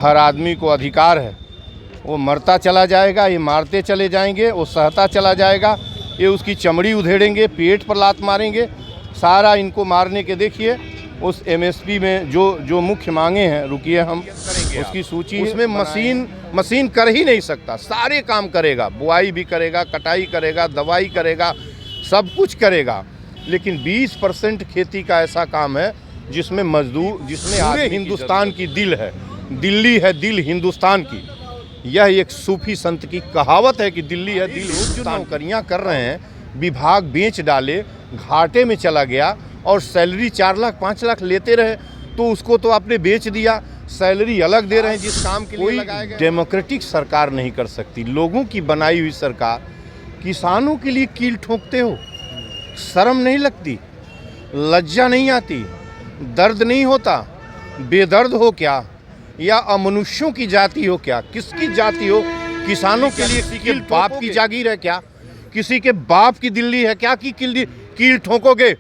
हर आदमी को अधिकार है, वो मरता चला जाएगा, ये मारते चले जाएंगे, वो सहता चला जाएगा, ये उसकी चमड़ी उधेड़ेंगे, पेट पर लात मारेंगे। सारा इनको मारने के देखिए उस एमएसपी में जो मुख्य मांगे हैं, रुकिए हम उसकी सूची, उसमें मशीन कर ही नहीं सकता, सारे काम करेगा, बुआई भी करेगा, कटाई करेगा, दवाई करेगा, सब कुछ करेगा। लेकिन 20% खेती का ऐसा काम है जिसमें मजदूर, जिसमें पूरे हिंदुस्तान की दिल है, दिल्ली है दिल हिंदुस्तान की। यह एक सूफी संत की कहावत है कि दिल्ली है दिल हिंदुस्तान। नौकरियाँ कर रहे हैं, विभाग बेच डाले, घाटे में चला गया और सैलरी 4 लाख 5 लाख लेते रहे, तो उसको तो आपने बेच दिया, सैलरी अलग दे रहे हैं जिस काम के लिए लगाया गया। डेमोक्रेटिक सरकार नहीं कर सकती, लोगों की बनाई हुई सरकार। किसानों के लिए कील ठोकते हो, शर्म नहीं लगती, लज्जा नहीं आती, दर्द नहीं होता, बेदर्द हो क्या या अमनुष्यों की जाति हो क्या? किसकी जाति हो? किसानों के लिए किसी के बाप की जागीर है क्या? किसी के बाप की दिल्ली है क्या कि कील ठोकोगे?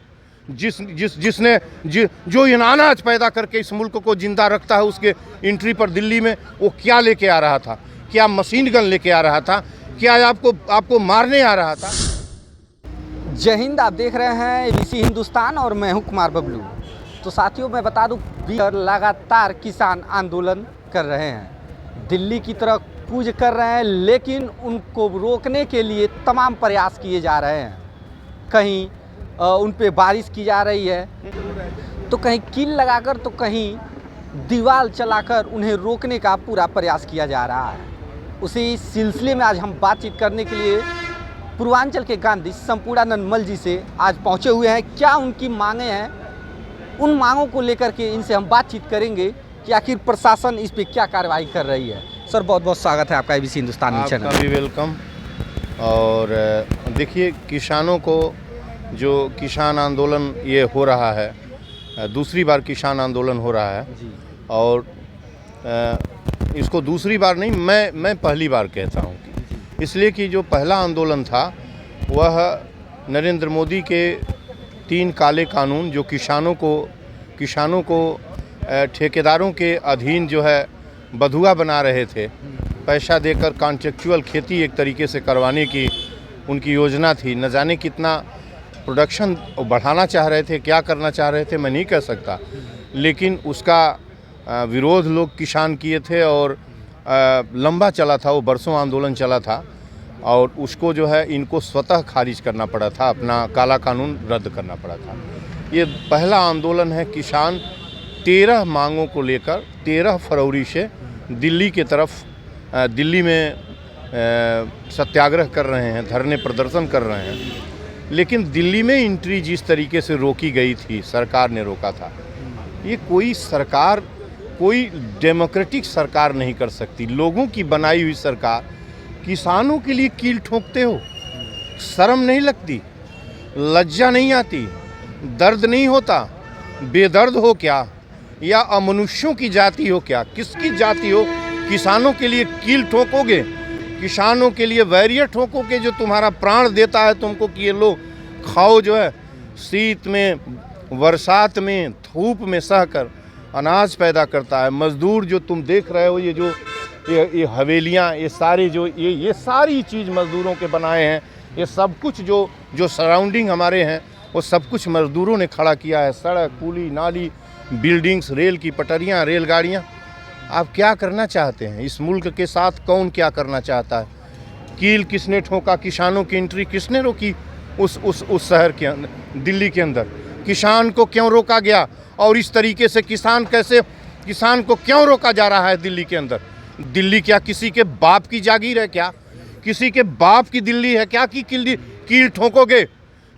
जिसने जो अनाज पैदा करके इस मुल्क को जिंदा रखता है, उसके एंट्री पर दिल्ली में वो क्या लेके आ रहा था? क्या मशीन गन लेके आ रहा था? क्या आपको मारने आ रहा था? जय हिंद, आप देख रहे हैं एबीसी हिंदुस्तान और मैं हूं कुमार बबलू। तो साथियों, मैं बता दूं, लगातार किसान आंदोलन कर रहे हैं, दिल्ली की तरफ कूच कर रहे हैं, लेकिन उनको रोकने के लिए तमाम प्रयास किए जा रहे हैं। कहीं उन पे बारिश की जा रही है, तो कहीं कील लगाकर, तो कहीं दीवार चलाकर उन्हें रोकने का पूरा प्रयास किया जा रहा है। उसी सिलसिले में आज हम बातचीत करने के लिए पूर्वांचल के गांधी संपूर्णानंद मल जी से आज पहुंचे हुए हैं। क्या उनकी मांगें हैं, उन मांगों को लेकर के इनसे हम बातचीत करेंगे कि आखिर प्रशासन इस पे क्या कार्रवाई कर रही है। सर, बहुत बहुत स्वागत है आपका एबीसी हिंदुस्तान चैनल। आपका भी वेलकम। और देखिए, किसानों को जो किसान आंदोलन ये हो रहा है, दूसरी बार किसान आंदोलन हो रहा है जी। और इसको दूसरी बार नहीं, मैं पहली बार कहता हूँ, इसलिए कि जो पहला आंदोलन था वह नरेंद्र मोदी के 3 काले कानून, जो किसानों को ठेकेदारों के अधीन जो है बधुआ बना रहे थे, पैसा देकर कॉन्ट्रेक्चुअल खेती एक तरीके से करवाने की उनकी योजना थी। न जाने कितना प्रोडक्शन बढ़ाना चाह रहे थे, क्या करना चाह रहे थे मैं नहीं कह सकता, लेकिन उसका विरोध लोग किसान किए थे और लंबा चला था, वो बरसों आंदोलन चला था और उसको जो है इनको स्वतः खारिज करना पड़ा था, अपना काला कानून रद्द करना पड़ा था। ये पहला आंदोलन है। किसान 13 मांगों को लेकर 13 फरवरी से दिल्ली के तरफ, दिल्ली में सत्याग्रह कर रहे हैं, धरने प्रदर्शन कर रहे हैं। लेकिन दिल्ली में एंट्री जिस तरीके से रोकी गई थी, सरकार ने रोका था, ये कोई डेमोक्रेटिक सरकार नहीं कर सकती। लोगों की बनाई हुई सरकार, किसानों के लिए कील ठोकते हो, शर्म नहीं लगती, लज्जा नहीं आती, दर्द नहीं होता, बेदर्द हो क्या या अमनुष्यों की जाति हो क्या? किसकी जाति हो? किसानों के लिए कील ठोकोगे, किसानों के लिए वैरियर ठोकोगे, जो तुम्हारा प्राण देता है तुमको कि ये लो खाओ, जो है शीत में, बरसात में, धूप में सहकर अनाज पैदा करता है। मजदूर जो तुम देख रहे हो, ये हवेलियाँ, ये सारे जो ये सारी चीज़ मजदूरों के बनाए हैं। ये सब कुछ जो सराउंडिंग हमारे हैं, वो सब कुछ मजदूरों ने खड़ा किया है। सड़क, पुली, नाली, बिल्डिंग्स, रेल की पटरियाँ, रेलगाड़ियाँ। आप क्या करना चाहते हैं इस मुल्क के साथ? कौन क्या करना चाहता है? कील किसने ठोका? किसानों की एंट्री किसने रोकी उस शहर के अंदर, दिल्ली के अंदर? किसान को क्यों रोका गया? और इस तरीके से किसान को क्यों रोका जा रहा है दिल्ली के अंदर? दिल्ली क्या किसी के बाप की जागीर है क्या? किसी के बाप की दिल्ली है क्या कि कील ठोकोगे?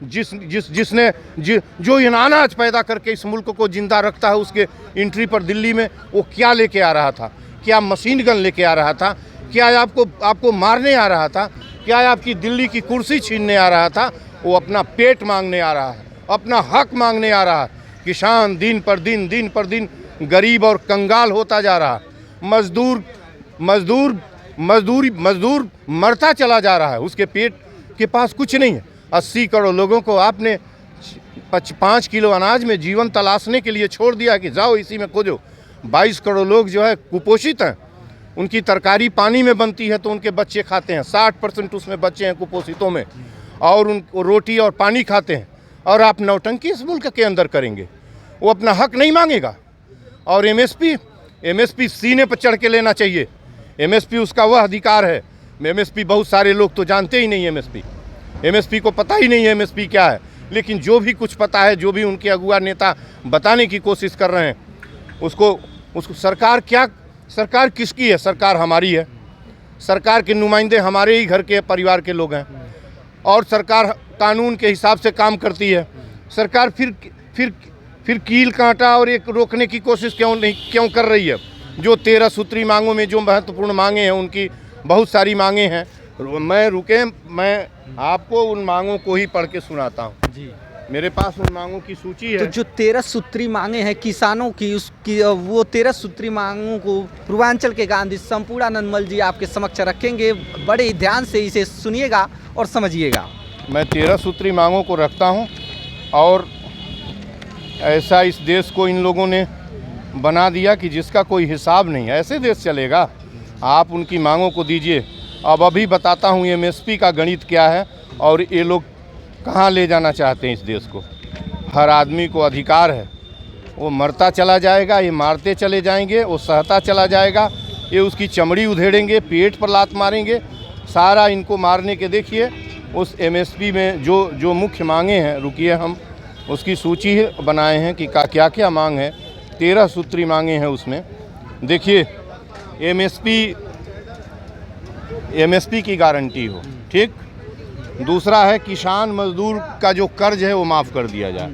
जिसने जो अनाज पैदा करके इस मुल्क को जिंदा रखता है, उसके एंट्री पर दिल्ली में वो क्या लेके आ रहा था? क्या मशीन गन लेके आ रहा था? क्या आपको मारने आ रहा था? क्या आपकी दिल्ली की कुर्सी छीनने आ रहा था? वो अपना पेट मांगने आ रहा है, अपना हक मांगने आ रहा है। किसान दिन पर दिन गरीब और कंगाल होता जा रहा है। मजदूर मरता चला जा रहा है, उसके पेट के पास कुछ नहीं है। 80 करोड़ लोगों को आपने 5 किलो अनाज में जीवन तलाशने के लिए छोड़ दिया कि जाओ इसी में खोजो। 22 करोड़ लोग जो है कुपोषित हैं। उनकी तरकारी पानी में बनती है तो उनके बच्चे खाते हैं, 60% उसमें बच्चे हैं कुपोषितों में, और उनको रोटी और पानी खाते हैं। और आप नौटंकी इस मुल्क के अंदर करेंगे, वो अपना हक नहीं मांगेगा। और एमएसपी सीने पर चढ़ के लेना चाहिए। एमएसपी उसका वह अधिकार है। एमएसपी बहुत सारे लोग तो जानते ही नहीं एमएसपी को पता ही नहीं है एमएसपी क्या है। लेकिन जो भी कुछ पता है, जो भी उनके अगुआ नेता बताने की कोशिश कर रहे हैं, उसको सरकार किसकी है? सरकार हमारी है। सरकार के नुमाइंदे हमारे ही घर के परिवार के लोग हैं, और सरकार कानून के हिसाब से काम करती है। सरकार फिर कील कांटा और एक रोकने की कोशिश क्यों कर रही है? जो 13 सूत्री मांगों में जो महत्वपूर्ण मांगे हैं, उनकी बहुत सारी मांगे हैं। मैं आपको उन मांगों को ही पढ़ के सुनाता हूँ जी। मेरे पास उन मांगों की सूची है। तो जो 13 सूत्री मांगे हैं किसानों की, वो 13 सूत्री मांगों को पूर्वांचल के गांधी संपूर्णानंद मल जी आपके समक्ष रखेंगे। बड़े ही ध्यान से इसे सुनिएगा और समझिएगा। मैं 13 सूत्री मांगों को रखता हूं, और ऐसा इस देश को इन लोगों ने बना दिया कि जिसका कोई हिसाब नहीं है। ऐसे देश चलेगा? आप उनकी मांगों को दीजिए। अब अभी बताता हूं एमएसपी का गणित क्या है और ये लोग कहाँ ले जाना चाहते हैं इस देश को। हर आदमी को अधिकार है, वो मरता चला जाएगा, ये मारते चले जाएंगे, वो सहता चला जाएगा, ये उसकी चमड़ी उधेड़ेंगे, पेट पर लात मारेंगे, सारा इनको मारने के। देखिए उस एमएसपी में जो मुख्य मांगे हैं, रुकिए हम उसकी सूची बनाए हैं कि क्या क्या मांग है। 13 सूत्री मांगे हैं उसमें। देखिए एमएसपी की गारंटी हो, ठीक। दूसरा है किसान मजदूर का जो कर्ज है वो माफ़ कर दिया जाए।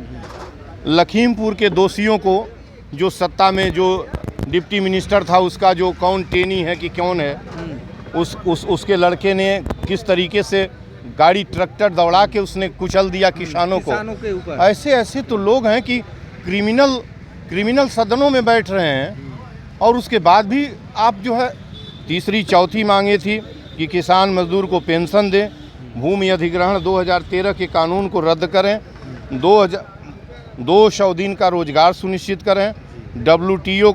लखीमपुर के दोषियों को, जो सत्ता में जो डिप्टी मिनिस्टर था उसका जो कौन टेनी है कि कौन है, उसके लड़के ने किस तरीके से गाड़ी ट्रैक्टर दौड़ा के उसने कुचल दिया किसानों के ऊपर। ऐसे तो लोग हैं कि क्रिमिनल सदनों में बैठ रहे हैं, और उसके बाद भी आप जो है तीसरी चौथी मांगे थी कि किसान मजदूर को पेंशन दें, भूमि अधिग्रहण 2013 के कानून को रद्द करें, 200 दिन का रोजगार सुनिश्चित करें, डब्ल्यूटीओ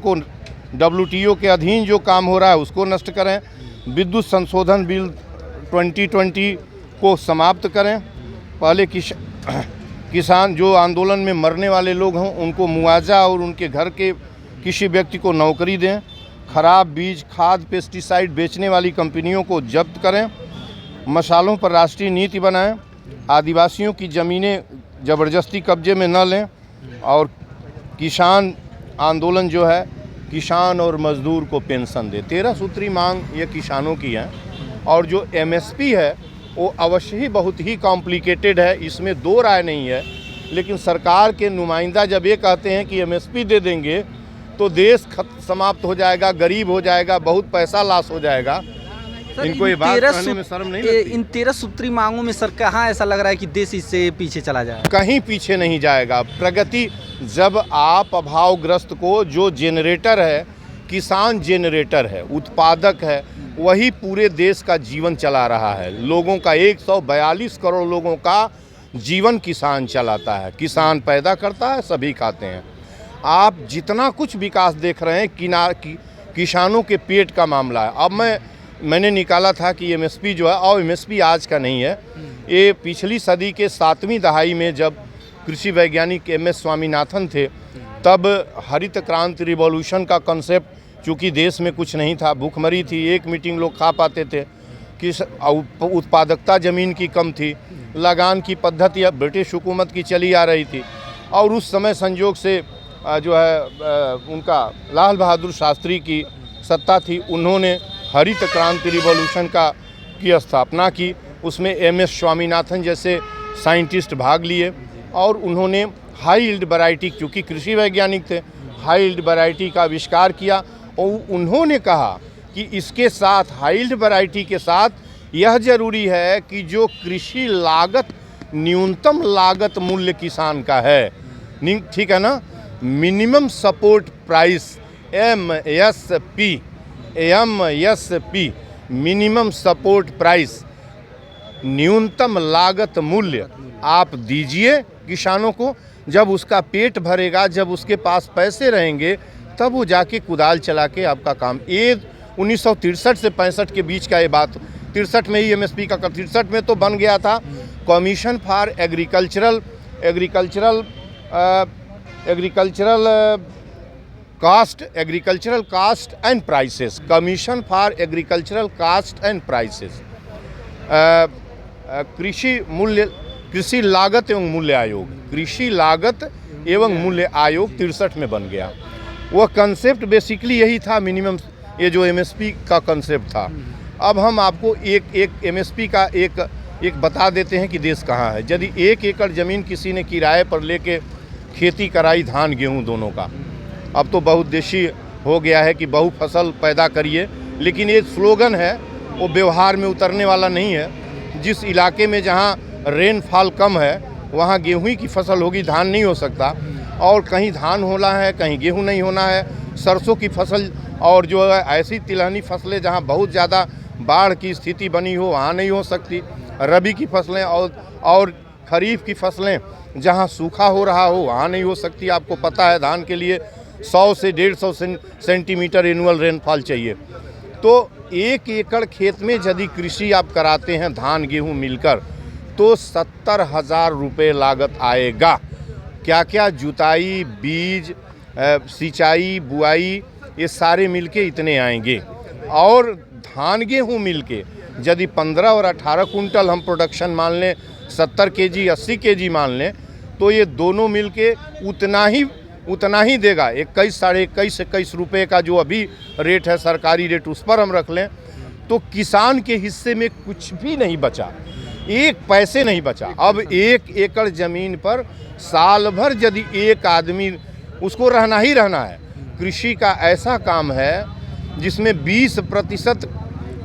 के अधीन जो काम हो रहा है उसको नष्ट करें, विद्युत संशोधन बिल 2020 को समाप्त करें, पहले किसान जो आंदोलन में मरने वाले लोग हों उनको मुआवजा और उनके घर के किसी व्यक्ति को नौकरी दें, खराब बीज खाद पेस्टिसाइड बेचने वाली कंपनियों को जब्त करें, मसालों पर राष्ट्रीय नीति बनाएं, आदिवासियों की ज़मीनें ज़बरदस्ती कब्जे में न लें, और किसान आंदोलन जो है किसान और मजदूर को पेंशन दे। 13 सूत्री मांग ये किसानों की है। और जो एमएसपी है वो अवश्य ही बहुत ही कॉम्प्लिकेटेड है, इसमें दो राय नहीं है। लेकिन सरकार के नुमाइंदा जब ये कहते हैं कि एमएसपी दे देंगे तो देश समाप्त हो जाएगा, गरीब हो जाएगा, बहुत पैसा लॉस हो जाएगा, इनको ये बात कहने में शर्म नहीं लगती? इन 13 सूत्री मांगों में सर कहाँ ऐसा लग रहा है कि देश इससे पीछे चला जाए? कहीं पीछे नहीं जाएगा। प्रगति, जब आप अभावग्रस्त को, जो जेनरेटर है, किसान जेनरेटर है, उत्पादक है, वही पूरे देश का जीवन चला रहा है। लोगों का 142 करोड़ लोगों का जीवन किसान चलाता है। किसान पैदा करता है, सभी खाते हैं। आप जितना कुछ विकास देख रहे हैं किसानों के पेट का मामला है। अब मैंने निकाला था कि एमएसपी जो है, और एमएसपी आज का नहीं है, ये पिछली सदी के 7वीं दहाई में जब कृषि वैज्ञानिक MS स्वामीनाथन थे, तब हरित क्रांति रिवॉल्यूशन का कॉन्सेप्ट, चूँकि देश में कुछ नहीं था, भूखमरी थी, एक मीटिंग लोग खा पाते थे, कि उत्पादकता ज़मीन की कम थी, लगान की पद्धति ब्रिटिश हुकूमत की चली आ रही थी, और उस समय संयोग से जो है उनका लाल बहादुर शास्त्री की सत्ता थी। उन्होंने हरित क्रांति रिवॉल्यूशन की स्थापना की। उसमें MS स्वामीनाथन जैसे साइंटिस्ट भाग लिए, और उन्होंने हाई यील्ड वैरायटी, क्योंकि कृषि वैज्ञानिक थे, हाई यील्ड वैरायटी का आविष्कार किया। और उन्होंने कहा कि इसके साथ, हाई यील्ड वैरायटी के साथ, यह जरूरी है कि जो कृषि लागत, न्यूनतम लागत मूल्य किसान का है, ठीक है ना, minimum support price, MSP, minimum support price, न्यूनतम लागत मूल्य आप दीजिए किसानों को। जब उसका पेट भरेगा, जब उसके पास पैसे रहेंगे, तब वो जाके कुदाल चला के आपका काम। ये 1963 से 65 के बीच का ये बात, 63 में ही एमएसपी का 63 में तो बन गया था commission for agricultural cost and prices, commission for agricultural cost and prices, कृषि लागत एवं मूल्य आयोग, कृषि लागत एवं मूल्य आयोग 63 में बन गया। वह कंसेप्ट बेसिकली यही था, मिनिमम ये जो एमएसपी का कंसेप्ट था। अब हम आपको एक एमएसपी का एक बता देते हैं कि देश कहाँ है। यदि 1 एकड़ ज़मीन किसी ने किराए पर लेके खेती कराई, धान गेहूँ दोनों का, अब तो बहुउद्देशीय हो गया है कि बहु फसल पैदा करिए, लेकिन ये स्लोगन है, वो व्यवहार में उतरने वाला नहीं है। जिस इलाके में जहाँ रेनफॉल कम है वहाँ गेहूं ही की फसल होगी, धान नहीं हो सकता। और कहीं धान होना है, कहीं गेहूं नहीं होना है, सरसों की फसल और जो है ऐसी तिलहनी फसलें जहाँ बहुत ज़्यादा बाढ़ की स्थिति बनी हो वहाँ नहीं हो सकती। रबी की फसलें और खरीफ की फसलें जहाँ सूखा हो रहा हो वहाँ नहीं हो सकती। आपको पता है धान के लिए 100 से 150 सेंटीमीटर एनुअल रेनफॉल चाहिए। तो 1 एकड़ खेत में यदि कृषि आप कराते हैं धान गेहूं मिलकर तो 70,000 रुपये लागत आएगा। क्या क्या जुताई, बीज, सिंचाई, बुआई, ये सारे मिलके इतने आएंगे। और धान गेहूं मिलके यदि 15 और 18 कुंटल हम प्रोडक्शन मान लें, 70 केजी 80 केजी मान लें, तो ये दोनों मिलके उतना ही देगा। 21, साढ़े 21 रुपये का जो अभी रेट है सरकारी रेट, उस पर हम रख लें तो किसान के हिस्से में कुछ भी नहीं बचा, 1 पैसे नहीं बचा। अब 1 एकड़ ज़मीन पर साल भर यदि एक आदमी, उसको रहना ही रहना है। कृषि का ऐसा काम है जिसमें 20%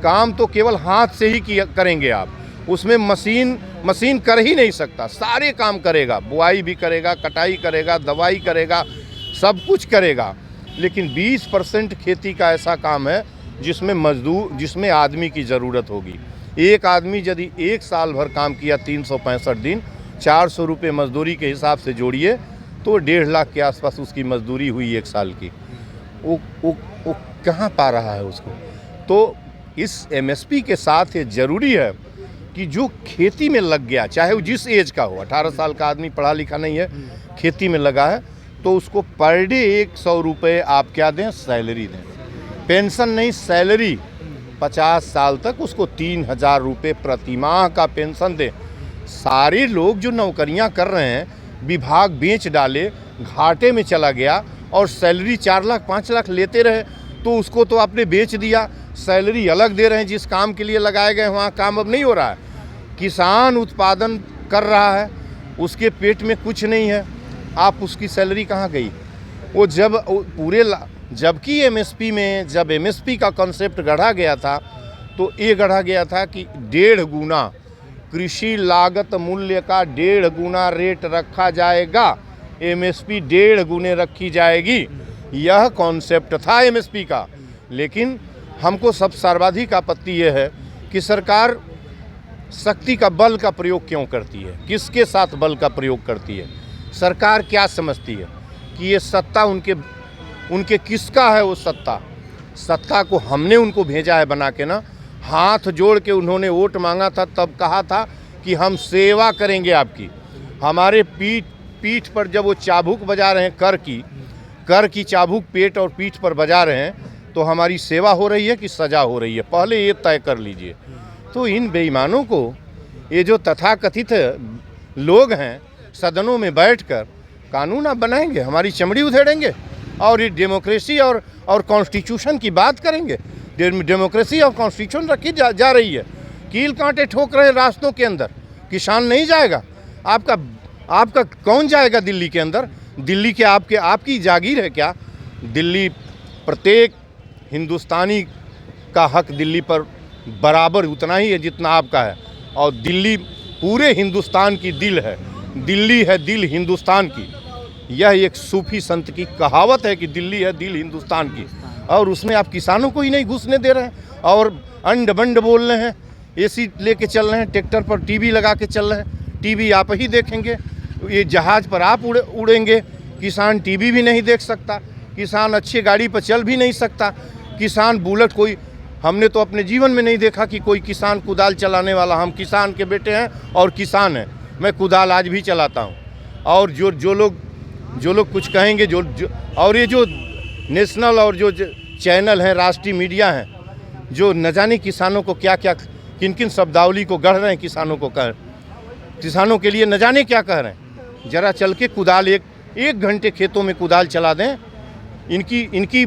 काम तो केवल हाथ से ही करेंगे आप, उसमें मशीन कर ही नहीं सकता, सारे काम करेगा, बुआई भी करेगा, कटाई करेगा, दवाई करेगा, सब कुछ करेगा। लेकिन 20% खेती का ऐसा काम है जिसमें आदमी की ज़रूरत होगी। एक आदमी यदि 1 साल भर काम किया, 365 दिन, 400 रुपये मजदूरी के हिसाब से जोड़िए तो 1.5 लाख के आसपास उसकी मजदूरी हुई 1 साल की। वो कहाँ पा रहा है उसको? तो इस एमएसपी के साथ ये ज़रूरी है कि जो खेती में लग गया, चाहे वो जिस एज का हो, 18 साल का आदमी पढ़ा लिखा नहीं है, खेती में लगा है, तो उसको पर डे 100 रुपये आप क्या दें? सैलरी दें। पेंशन नहीं, सैलरी। 50 साल तक उसको 3,000 रुपये प्रति माह का पेंशन दें। सारे लोग जो नौकरियां कर रहे हैं, विभाग बेच डाले, घाटे में चला गया और सैलरी 4 लाख 5 लाख लेते रहे, तो उसको तो आपने बेच दिया, सैलरी अलग दे रहे हैं। जिस काम के लिए लगाए गए वहाँ काम अब नहीं हो रहा है। किसान उत्पादन कर रहा है, उसके पेट में कुछ नहीं है, आप उसकी सैलरी कहाँ गई? वो जबकि एमएसपी में जब एमएसपी का कॉन्सेप्ट गढ़ा गया था तो ये गढ़ा गया था कि 1.5 गुना कृषि लागत मूल्य का 1.5 गुना रेट रखा जाएगा, एमएसपी 1.5 गुने रखी जाएगी। यह कॉन्सेप्ट था एमएसपी का। लेकिन हमको सब सर्वाधिक आपत्ति यह है कि सरकार शक्ति का बल का प्रयोग क्यों करती है, किसके साथ बल का प्रयोग करती है? सरकार क्या समझती है कि ये सत्ता उनके किसका है? वो सत्ता को हमने उनको भेजा है बना के ना। हाथ जोड़ के उन्होंने वोट मांगा था, तब कहा था कि हम सेवा करेंगे आपकी। हमारे पीठ पर जब वो चाबुक बजा रहे हैं, कर की चाबुक पेट और पीठ पर बजा रहे हैं, तो हमारी सेवा हो रही है कि सजा हो रही है? पहले ये तय कर लीजिए। तो इन बेईमानों को, ये जो तथाकथित लोग हैं, सदनों में बैठकर कानून आप बनाएंगे, हमारी चमड़ी उधेड़ेंगे और ये डेमोक्रेसी और कॉन्स्टिट्यूशन की बात करेंगे। डेमोक्रेसी और कॉन्स्टिट्यूशन रखी जा रही है, कील कांटे ठोक रहे हैं रास्तों के अंदर। किसान नहीं जाएगा, आपका कौन जाएगा दिल्ली के अंदर? दिल्ली के आपकी जागीर है क्या? दिल्ली, प्रत्येक हिंदुस्तानी का हक दिल्ली पर बराबर उतना ही है जितना आपका है। और दिल्ली पूरे हिंदुस्तान की दिल है, दिल्ली है दिल हिंदुस्तान की। यह एक सूफी संत की कहावत है कि दिल्ली है दिल हिंदुस्तान की, और उसमें आप किसानों को ही नहीं घुसने दे रहे हैं और अंड बंड बोल रहे हैं, एसी लेके चल रहे हैं, ट्रैक्टर पर टीवी लगा के चल रहे हैं। टीवी आप ही देखेंगे, ये जहाज़ पर आप उड़ेंगे, किसान टीवी भी नहीं देख सकता। किसान अच्छी गाड़ी पर चल भी नहीं सकता। किसान बुलेट कोई, हमने तो अपने जीवन में नहीं देखा कि कोई किसान कुदाल चलाने वाला। हम किसान के बेटे हैं और किसान हैं। मैं कुदाल आज भी चलाता हूँ। और जो लोग कुछ कहेंगे, और ये जो नेशनल और जो चैनल हैं, राष्ट्रीय मीडिया हैं, जो न जाने किसानों को क्या क्या किन किन शब्दावली को गढ़ रहे हैं, किसानों के लिए न जाने क्या कह रहे हैं। जरा चल के कुदाल एक घंटे खेतों में कुदाल चला दें, इनकी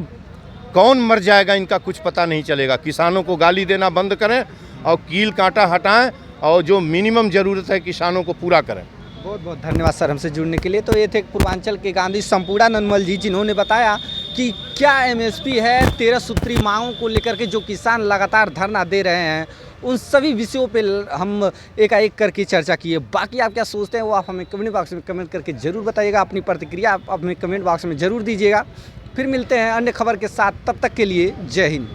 कौन मर जाएगा इनका कुछ पता नहीं चलेगा। किसानों को गाली देना बंद करें और कील कांटा हटाएं और जो मिनिमम ज़रूरत है किसानों को पूरा करें। बहुत बहुत धन्यवाद सर हमसे जुड़ने के लिए। तो ये थे पूर्वांचल के गांधी संपूर्णा नंदमल जी, जिन्होंने बताया कि क्या एमएसपी है, 13 सूत्री मांगों को लेकर के जो किसान लगातार धरना दे रहे हैं, उन सभी विषयों पे हम एकाएक करके चर्चा किए। बाकी आप क्या सोचते हैं वो आप हमें कमेंट बॉक्स में कमेंट करके ज़रूर बताइएगा। अपनी प्रतिक्रिया आप अपने कमेंट बॉक्स में ज़रूर दीजिएगा। फिर मिलते हैं अन्य खबर के साथ, तब तक के लिए जय हिंद।